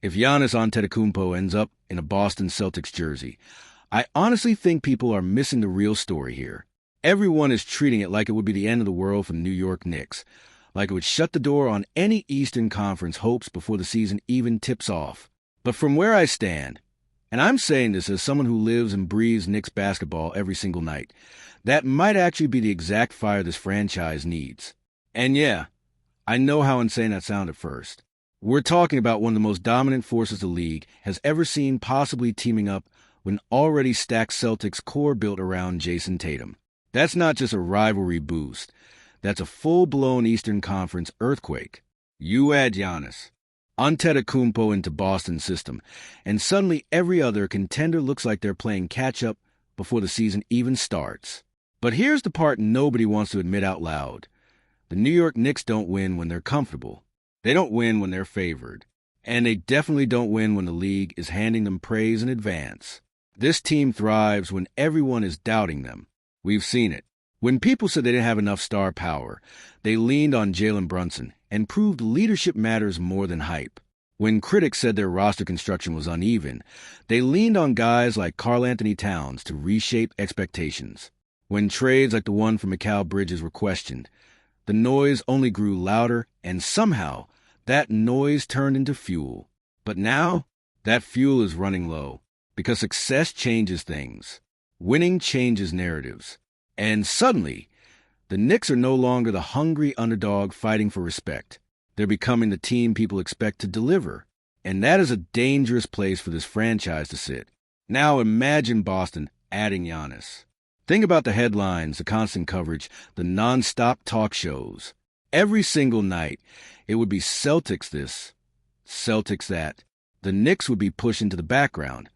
if Giannis Antetokounmpo ends up in a Boston Celtics jersey. I honestly think people are missing the real story here. Everyone is treating it like it would be the end of the world for the New York Knicks, like it would shut the door on any Eastern Conference hopes before the season even tips off. But from where I stand, and I'm saying this as someone who lives and breathes Knicks basketball every single night, that might actually be the exact fire this franchise needs. And yeah, I know how insane that sounded at first. We're talking about one of the most dominant forces the league has ever seen, possibly teaming up with an already stacked Celtics core built around Jason Tatum. That's not just a rivalry boost. That's a full-blown Eastern Conference earthquake. You add Giannis Antetokounmpo into Boston's system, and suddenly every other contender looks like they're playing catch-up before the season even starts. But here's the part nobody wants to admit out loud. The New York Knicks don't win when they're comfortable. They don't win when they're favored. And they definitely don't win when the league is handing them praise in advance. This team thrives when everyone is doubting them. We've seen it. When people said they didn't have enough star power, they leaned on Jalen Brunson and proved leadership matters more than hype. When critics said their roster construction was uneven, they leaned on guys like Karl-Anthony Towns to reshape expectations. When trades like the one for Mikal Bridges were questioned, the noise only grew louder, and somehow that noise turned into fuel. But now, that fuel is running low, because success changes things. Winning changes narratives. And suddenly, the Knicks are no longer the hungry underdog fighting for respect. They're becoming the team people expect to deliver. And that is a dangerous place for this franchise to sit. Now imagine Boston adding Giannis. Think about the headlines, the constant coverage, the non-stop talk shows. Every single night, it would be Celtics this, Celtics that. The Knicks would be pushed into the background,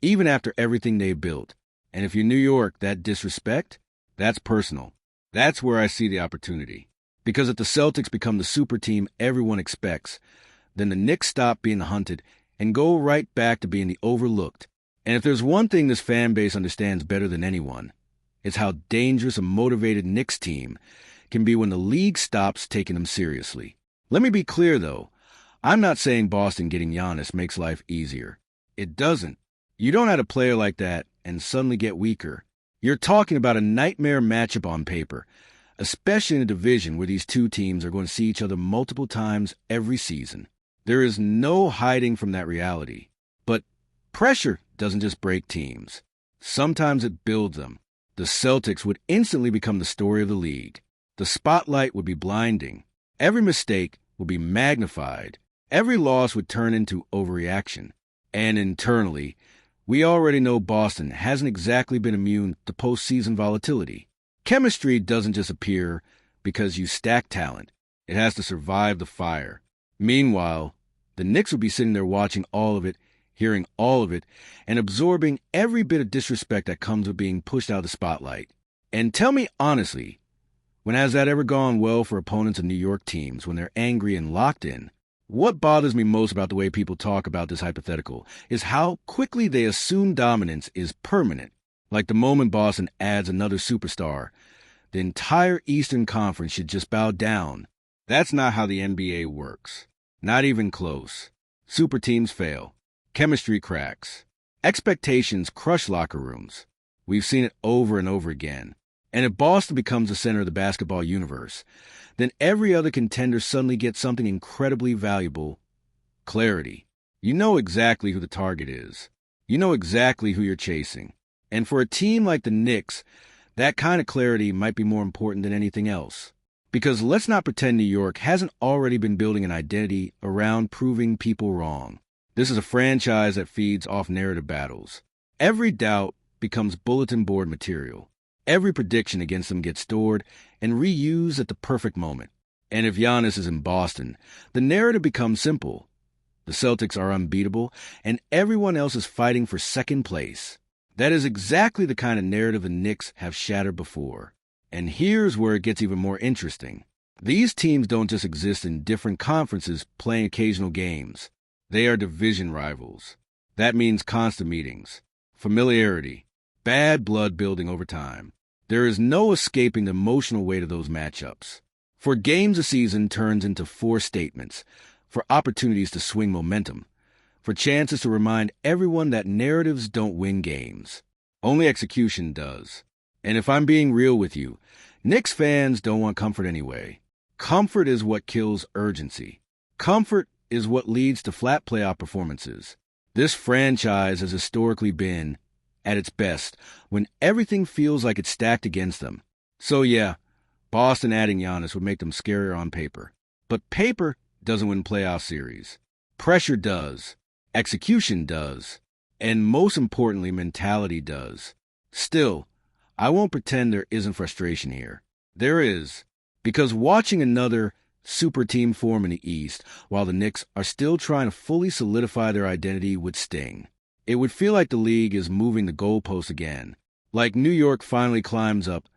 even after everything they built. And if you're New York, that disrespect, that's personal. That's where I see the opportunity. Because if the Celtics become the super team everyone expects, then the Knicks stop being hunted and go right back to being the overlooked. And if there's one thing this fan base understands better than anyone, it's how dangerous a motivated Knicks team can be when the league stops taking them seriously. Let me be clear, though. I'm not saying Boston getting Giannis makes life easier. It doesn't. You don't add a player like that and suddenly get weaker. You're talking about a nightmare matchup on paper, especially in a division where these two teams are going to see each other multiple times every season. There is no hiding from that reality. But pressure doesn't just break teams. Sometimes it builds them. The Celtics would instantly become the story of the league. The spotlight would be blinding. Every mistake would be magnified. Every loss would turn into overreaction. And internally, we already know Boston hasn't exactly been immune to postseason volatility. Chemistry doesn't just appear because you stack talent. It has to survive the fire. Meanwhile, the Knicks would be sitting there watching all of it, hearing all of it, and absorbing every bit of disrespect that comes with being pushed out of the spotlight. And tell me honestly, when has that ever gone well for opponents of New York teams when they're angry and locked in? What bothers me most about the way people talk about this hypothetical is how quickly they assume dominance is permanent. Like the moment Boston adds another superstar, the entire Eastern Conference should just bow down. That's not how the NBA works. Not even close. Super teams fail. Chemistry cracks. Expectations crush locker rooms. We've seen it over and over again. And if Boston becomes the center of the basketball universe, then every other contender suddenly gets something incredibly valuable: clarity. You know exactly who the target is. You know exactly who you're chasing. And for a team like the Knicks, that kind of clarity might be more important than anything else. Because let's not pretend New York hasn't already been building an identity around proving people wrong. This is a franchise that feeds off narrative battles. Every doubt becomes bulletin board material. Every prediction against them gets stored and reused at the perfect moment. And if Giannis is in Boston, the narrative becomes simple. The Celtics are unbeatable, and everyone else is fighting for second place. That is exactly the kind of narrative the Knicks have shattered before. And here's where it gets even more interesting. These teams don't just exist in different conferences playing occasional games. They are division rivals. That means constant meetings, familiarity, bad blood building over time. There is no escaping the emotional weight of those matchups. For games a season turns into 4 statements, for opportunities to swing momentum. for chances to remind everyone that narratives don't win games. Only execution does. And if I'm being real with you, Knicks fans don't want comfort anyway. Comfort is what kills urgency. Comfort is what leads to flat playoff performances. This franchise has historically been at its best when everything feels like it's stacked against them. So yeah, Boston adding Giannis would make them scarier on paper. But paper doesn't win playoff series. Pressure does. Execution does. And most importantly, mentality does. Still, I won't pretend there isn't frustration here. There is. Because watching another super team form in the East while the Knicks are still trying to fully solidify their identity would sting. It would feel like the league is moving the goalposts again. Like New York finally climbs up,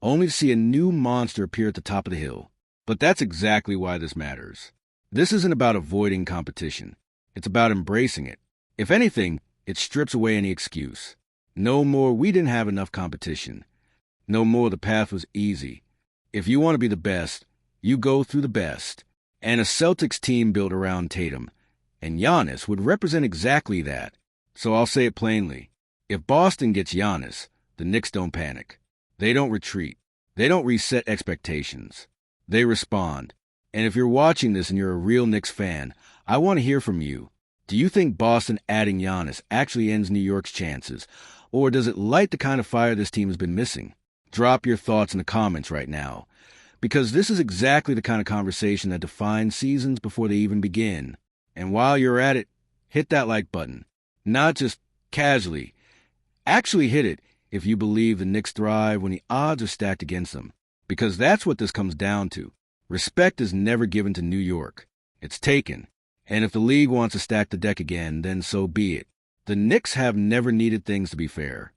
only to see a new monster appear at the top of the hill. But that's exactly why this matters. This isn't about avoiding competition. It's about embracing it. If anything, it strips away any excuse. No more we didn't have enough competition. No more the path was easy. If you want to be the best, you go through the best. And a Celtics team built around Tatum and Giannis would represent exactly that. So I'll say it plainly. If Boston gets Giannis, the Knicks don't panic. They don't retreat. They don't reset expectations. They respond. And if you're watching this and you're a real Knicks fan, I want to hear from you. Do you think Boston adding Giannis actually ends New York's chances? Or does it light the kind of fire this team has been missing? Drop your thoughts in the comments right now. Because this is exactly the kind of conversation that defines seasons before they even begin. And while you're at it, hit that like button. Not just casually. Actually hit it if you believe the Knicks thrive when the odds are stacked against them. Because that's what this comes down to. Respect is never given to New York. It's taken. And if the league wants to stack the deck again, then so be it. The Knicks have never needed things to be fair.